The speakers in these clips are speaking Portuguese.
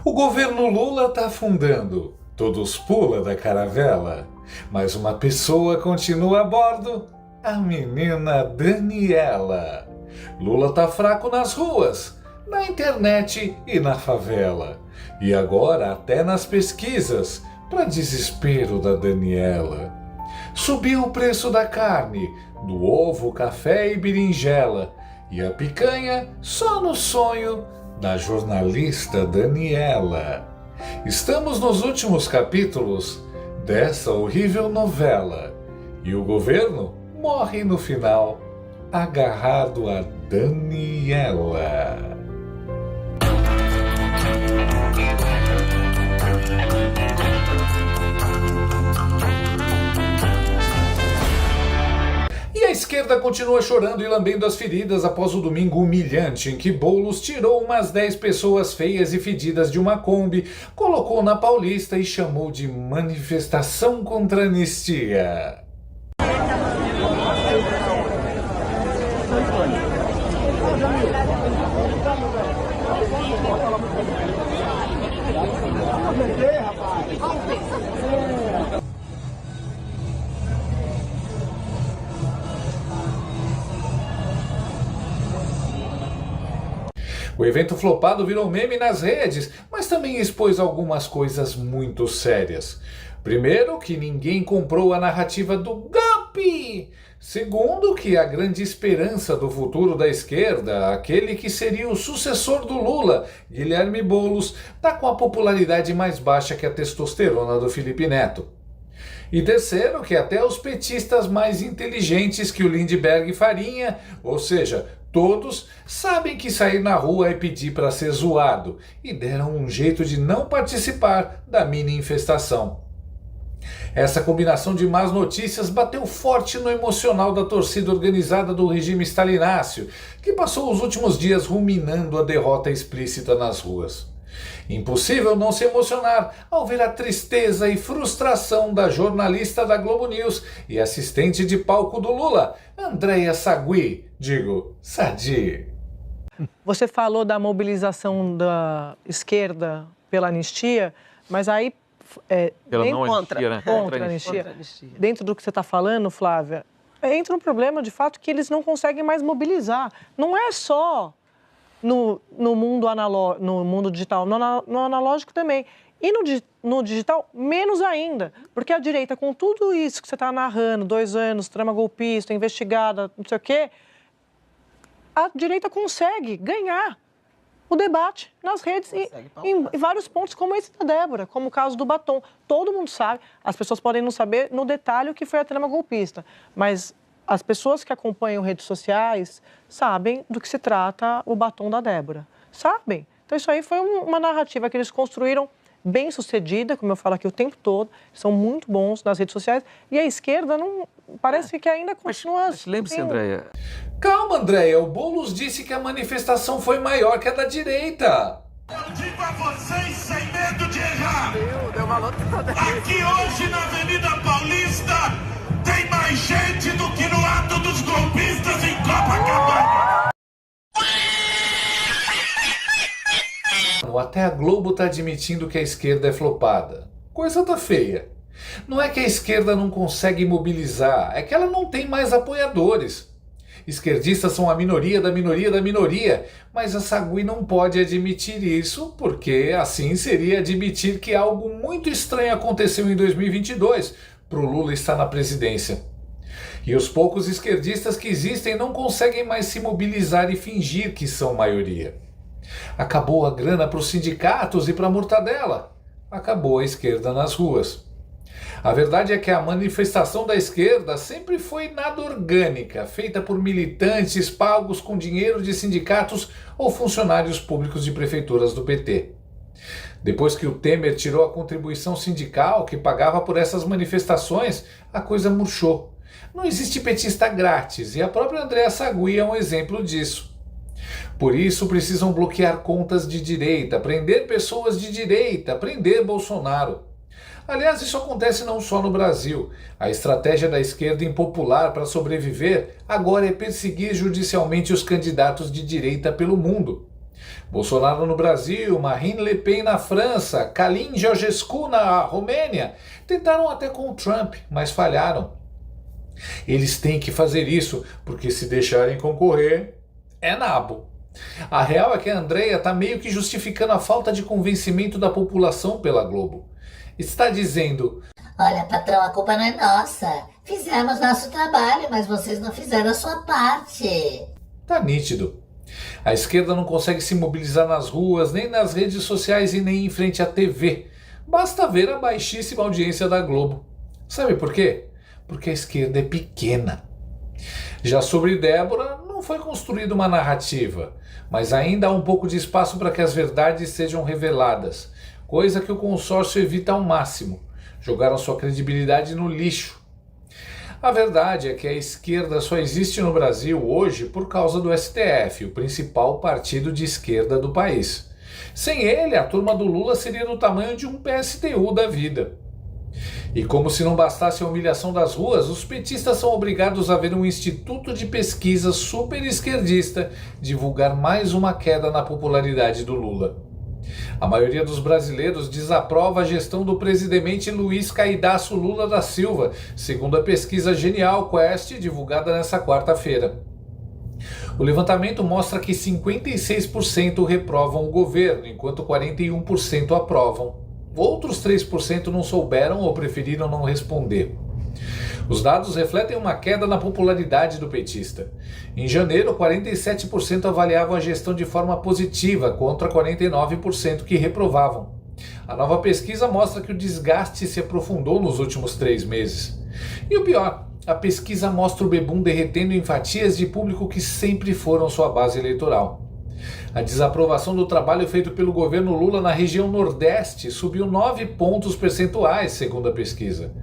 O governo Lula tá afundando, todos pulam da caravela, mas uma pessoa continua a bordo, a menina Daniela. Lula tá fraco nas ruas, na internet e na favela, e agora até nas pesquisas, para desespero da Daniela. Subiu o preço da carne, do ovo, café e berinjela, e a picanha só no sonho da jornalista Daniela. Estamos nos últimos capítulos dessa horrível novela e o governo morre no final, agarrado a Daniela. E a esquerda continua chorando e lambendo as feridas após o domingo humilhante em que Boulos tirou umas 10 pessoas feias e fedidas de uma Kombi, colocou na Paulista e chamou de manifestação contra a anistia. O evento flopado virou meme nas redes, mas também expôs algumas coisas muito sérias. Primeiro, que ninguém comprou a narrativa do golpe. Segundo, que a grande esperança do futuro da esquerda, aquele que seria o sucessor do Lula, Guilherme Boulos, está com a popularidade mais baixa que a testosterona do Felipe Neto. E terceiro, que até os petistas mais inteligentes que o Lindbergh Farinha, ou seja, todos, sabem que sair na rua é pedir para ser zoado e deram um jeito de não participar da mini infestação. Essa combinação de más notícias bateu forte no emocional da torcida organizada do regime stalináceo, que passou os últimos dias ruminando a derrota explícita nas ruas. Impossível não se emocionar ao ver a tristeza e frustração da jornalista da Globo News e assistente de palco do Lula, Andréa Sadi. Você falou da mobilização da esquerda pela anistia, mas aí... Pela não anistia, né? Contra a anistia. Dentro do que você está falando, Flávia, entra um problema de fato que eles não conseguem mais mobilizar. Não é só no mundo digital, no analógico também. E no digital, menos ainda. Porque a direita, com tudo isso que você está narrando, 2 anos, trama golpista, investigada, não sei o quê, a direita consegue ganhar o debate nas redes e em vários pontos, como esse da Débora, como o caso do batom. Todo mundo sabe, as pessoas podem não saber no detalhe o que foi a trama golpista, mas as pessoas que acompanham redes sociais sabem do que se trata o batom da Débora. Sabem. Então isso aí foi uma narrativa que eles construíram bem sucedida, como eu falo aqui o tempo todo, são muito bons nas redes sociais, e a esquerda não parece que ainda continua... Mas lembre-se, Andréa... Calma, Andréa, o Boulos disse que a manifestação foi maior que a da direita. Eu digo a vocês sem medo de errar. Aqui hoje na Avenida Paulista tem mais gente do que no ato dos golpistas em Copacabana. Até a Globo tá admitindo que a esquerda é flopada. Coisa tá feia. Não é que a esquerda não consegue mobilizar, é que ela não tem mais apoiadores. Esquerdistas são a minoria da minoria da minoria, mas a Sagui não pode admitir isso, porque assim seria admitir que algo muito estranho aconteceu em 2022, para o Lula estar na presidência. E os poucos esquerdistas que existem não conseguem mais se mobilizar e fingir que são maioria. Acabou a grana para os sindicatos e para a mortadela. Acabou a esquerda nas ruas. A verdade é que a manifestação da esquerda sempre foi nada orgânica, feita por militantes pagos com dinheiro de sindicatos ou funcionários públicos de prefeituras do PT. Depois que o Temer tirou a contribuição sindical que pagava por essas manifestações, a coisa murchou. Não existe petista grátis e a própria Andréa Sagui é um exemplo disso. Por isso precisam bloquear contas de direita, prender pessoas de direita, prender Bolsonaro. Aliás, isso acontece não só no Brasil. A estratégia da esquerda impopular para sobreviver agora é perseguir judicialmente os candidatos de direita pelo mundo. Bolsonaro no Brasil, Marine Le Pen na França, Kalin Georgescu na Romênia, tentaram até com o Trump, mas falharam. Eles têm que fazer isso, porque se deixarem concorrer, é nabo. A real é que a Andrea está meio que justificando a falta de convencimento da população pela Globo. Está dizendo: olha, patrão, a culpa não é nossa. Fizemos nosso trabalho, mas vocês não fizeram a sua parte. Tá nítido. A esquerda não consegue se mobilizar nas ruas, nem nas redes sociais e nem em frente à TV. Basta ver a baixíssima audiência da Globo. Sabe por quê? Porque a esquerda é pequena. Já sobre Débora, não foi construída uma narrativa, mas ainda há um pouco de espaço para que as verdades sejam reveladas, coisa que o consórcio evita ao máximo. Jogaram sua credibilidade no lixo. A verdade é que a esquerda só existe no Brasil hoje por causa do STF, o principal partido de esquerda do país. Sem ele, a turma do Lula seria do tamanho de um PSTU da vida. E como se não bastasse a humilhação das ruas, os petistas são obrigados a ver um instituto de pesquisa super esquerdista divulgar mais uma queda na popularidade do Lula. A maioria dos brasileiros desaprova a gestão do presidente Luiz Caidaço Lula da Silva, segundo a pesquisa Genial Quest, divulgada nesta quarta-feira. O levantamento mostra que 56% reprovam o governo, enquanto 41% aprovam. Outros 3% não souberam ou preferiram não responder. Os dados refletem uma queda na popularidade do petista. Em janeiro, 47% avaliavam a gestão de forma positiva, contra 49% que reprovavam. A nova pesquisa mostra que o desgaste se aprofundou nos últimos 3 meses. E o pior, a pesquisa mostra o bebum derretendo em fatias de público que sempre foram sua base eleitoral. A desaprovação do trabalho feito pelo governo Lula na região Nordeste subiu 9 pontos percentuais, segundo a pesquisa.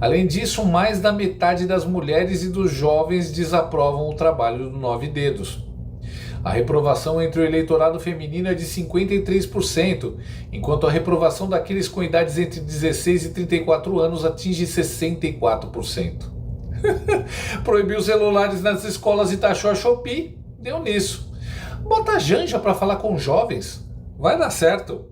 Além disso, mais da metade das mulheres e dos jovens desaprovam o trabalho do 9 Dedos. A reprovação entre o eleitorado feminino é de 53%, enquanto a reprovação daqueles com idades entre 16 e 34 anos atinge 64%. Proibiu os celulares nas escolas e taxou a Shopee, deu nisso. Bota a Janja para falar com jovens, vai dar certo.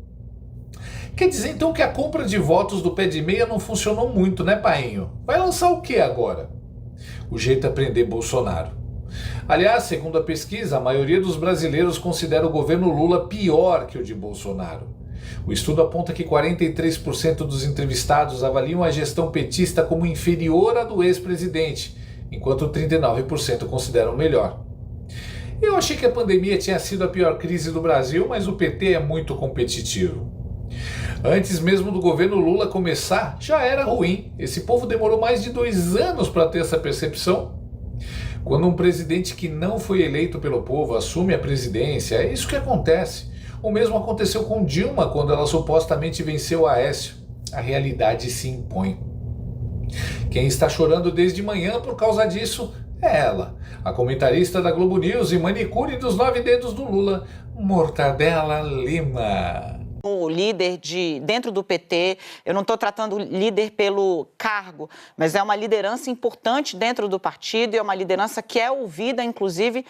Quer dizer então que a compra de votos do pé de meia não funcionou muito, né, painho? Vai lançar o que agora? O jeito é prender Bolsonaro. Aliás, segundo a pesquisa, a maioria dos brasileiros considera o governo Lula pior que o de Bolsonaro. O estudo aponta que 43% dos entrevistados avaliam a gestão petista como inferior à do ex-presidente, enquanto 39% consideram melhor. Eu achei que a pandemia tinha sido a pior crise do Brasil, mas o PT é muito competitivo. Antes mesmo do governo Lula começar, já era ruim. Esse povo demorou mais de 2 anos para ter essa percepção. Quando um presidente que não foi eleito pelo povo assume a presidência, é isso que acontece. O mesmo aconteceu com Dilma quando ela supostamente venceu Aécio. A realidade se impõe. Quem está chorando desde manhã por causa disso é ela, a comentarista da Globo News e manicure dos 9 dedos do Lula, Mortadela Lima. O líder dentro do PT, eu não estou tratando o líder pelo cargo, mas é uma liderança importante dentro do partido e é uma liderança que é ouvida, inclusive,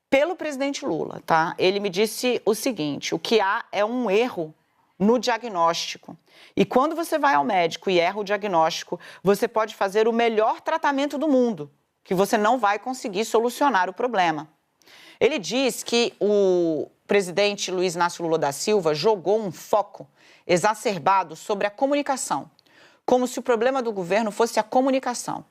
pelo presidente Lula, tá? Ele me disse o seguinte: o que há é um erro no diagnóstico. E quando você vai ao médico e erra o diagnóstico, você pode fazer o melhor tratamento do mundo, que você não vai conseguir solucionar o problema. Ele diz que o presidente Luiz Inácio Lula da Silva jogou um foco exacerbado sobre a comunicação, como se o problema do governo fosse a comunicação.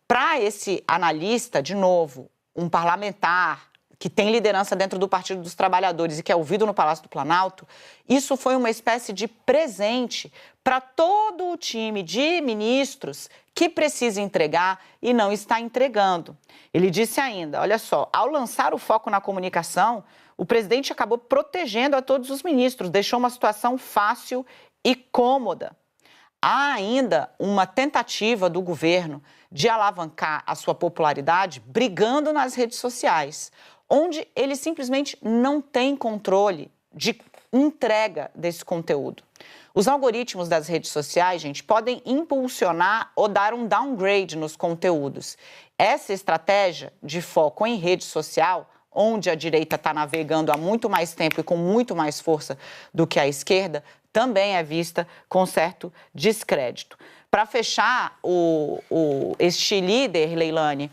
Para esse analista, de novo, um parlamentar que tem liderança dentro do Partido dos Trabalhadores e que é ouvido no Palácio do Planalto, isso foi uma espécie de presente para todo o time de ministros que precisa entregar e não está entregando. Ele disse ainda, olha só, ao lançar o foco na comunicação, o presidente acabou protegendo a todos os ministros, deixou uma situação fácil e cômoda. Há ainda uma tentativa do governo de alavancar a sua popularidade brigando nas redes sociais, onde ele simplesmente não tem controle de entrega desse conteúdo. Os algoritmos das redes sociais, gente, podem impulsionar ou dar um downgrade nos conteúdos. Essa estratégia de foco em rede social onde a direita está navegando há muito mais tempo e com muito mais força do que a esquerda, também é vista com certo descrédito. Para fechar, este líder, Leilani,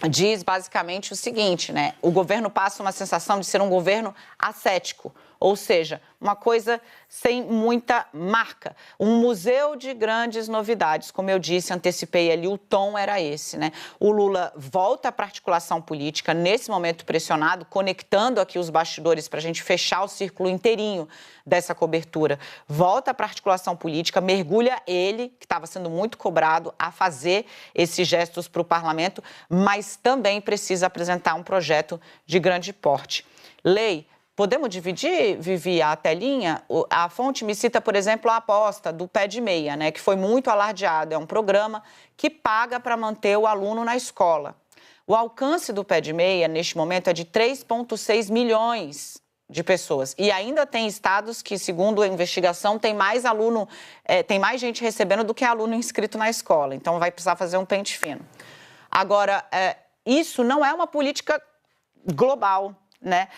diz basicamente o seguinte, né? O governo passa uma sensação de ser um governo ascético, ou seja, uma coisa sem muita marca. Um museu de grandes novidades, como eu disse, antecipei ali, o tom era esse, né? O Lula volta para a articulação política, nesse momento pressionado, conectando aqui os bastidores para a gente fechar o círculo inteirinho dessa cobertura. Volta para a articulação política, mergulha ele, que estava sendo muito cobrado, a fazer esses gestos para o parlamento, mas também precisa apresentar um projeto de grande porte. Lei, podemos dividir, Vivi, a telinha? A fonte me cita, por exemplo, a aposta do Pé de Meia, né, que foi muito alardeado. É um programa que paga para manter o aluno na escola. O alcance do Pé de Meia, neste momento, é de 3,6 milhões de pessoas. E ainda tem estados que, segundo a investigação, tem mais aluno, tem mais gente recebendo do que aluno inscrito na escola. Então, vai precisar fazer um pente fino. Agora, isso não é uma política global, né?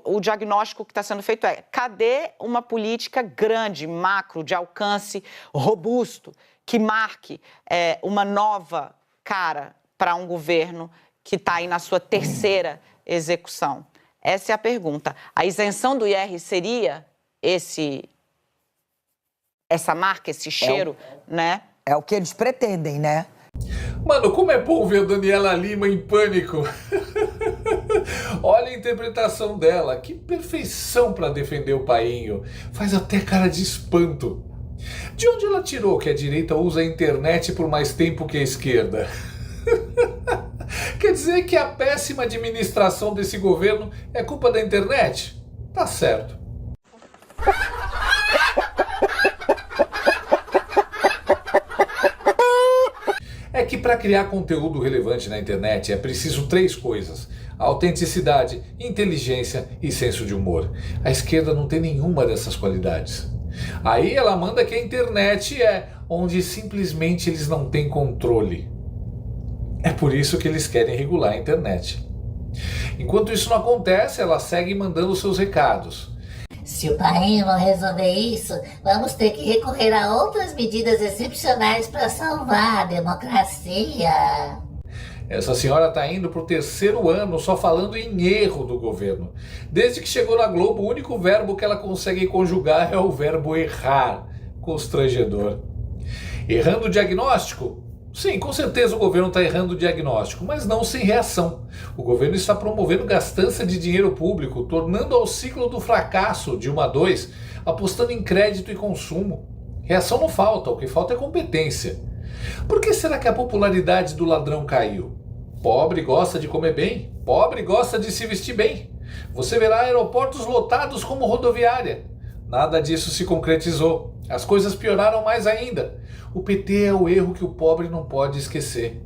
O diagnóstico que está sendo feito é: cadê uma política grande, macro, de alcance robusto, que marque uma nova cara para um governo que está aí na sua terceira execução? Essa é a pergunta. A isenção do IR seria essa marca, esse cheiro, né? É o que eles pretendem, né? Mano, como é bom ver a Daniela Lima em pânico. Olha a interpretação dela, que perfeição para defender o painho. Faz até cara de espanto. De onde ela tirou que a direita usa a internet por mais tempo que a esquerda? Quer dizer que a péssima administração desse governo é culpa da internet? Tá certo. É que para criar conteúdo relevante na internet é preciso 3 coisas: autenticidade, inteligência e senso de humor. A esquerda não tem nenhuma dessas qualidades. Aí ela manda que a internet é onde simplesmente eles não têm controle. É por isso que eles querem regular a internet. Enquanto isso não acontece, ela segue mandando seus recados. Se o painho não resolver isso, vamos ter que recorrer a outras medidas excepcionais para salvar a democracia. Essa senhora está indo para o 3º ano só falando em erro do governo. Desde que chegou na Globo, o único verbo que ela consegue conjugar é o verbo errar. Constrangedor. Errando o diagnóstico? Sim, com certeza o governo está errando o diagnóstico, mas não sem reação. O governo está promovendo gastança de dinheiro público, tornando ao ciclo do fracasso de 1 a 2, apostando em crédito e consumo. Reação não falta, o que falta é competência. Por que será que a popularidade do ladrão caiu? Pobre gosta de comer bem, pobre gosta de se vestir bem. Você verá aeroportos lotados como rodoviária. Nada disso se concretizou. As coisas pioraram mais ainda. O PT é o erro que o pobre não pode esquecer.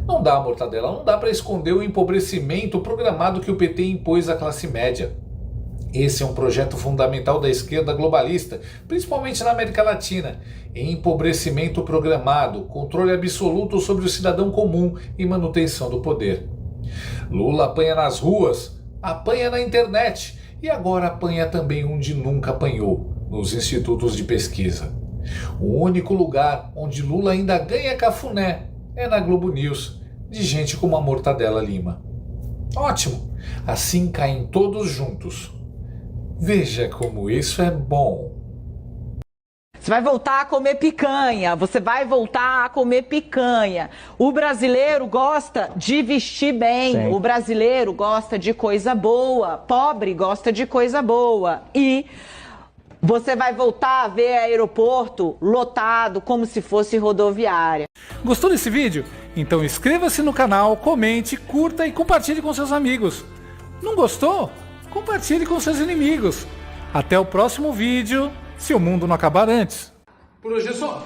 Não dá, Mortadela, não dá para esconder o empobrecimento programado que o PT impôs à classe média. Esse é um projeto fundamental da esquerda globalista, principalmente na América Latina. Empobrecimento programado, controle absoluto sobre o cidadão comum e manutenção do poder. Lula apanha nas ruas, apanha na internet e agora apanha também onde nunca apanhou, nos institutos de pesquisa. O único lugar onde Lula ainda ganha cafuné é na Globo News, de gente como a Mortadela Lima. Ótimo, assim caem todos juntos. Veja como isso é bom. Você vai voltar a comer picanha, você vai voltar a comer picanha. O brasileiro gosta de vestir bem, Sim. O brasileiro gosta de coisa boa, pobre gosta de coisa boa. E você vai voltar a ver aeroporto lotado como se fosse rodoviária. Gostou desse vídeo? Então inscreva-se no canal, comente, curta e compartilhe com seus amigos. Não gostou? Compartilhe com seus inimigos. Até o próximo vídeo, se o mundo não acabar antes. Por hoje é só.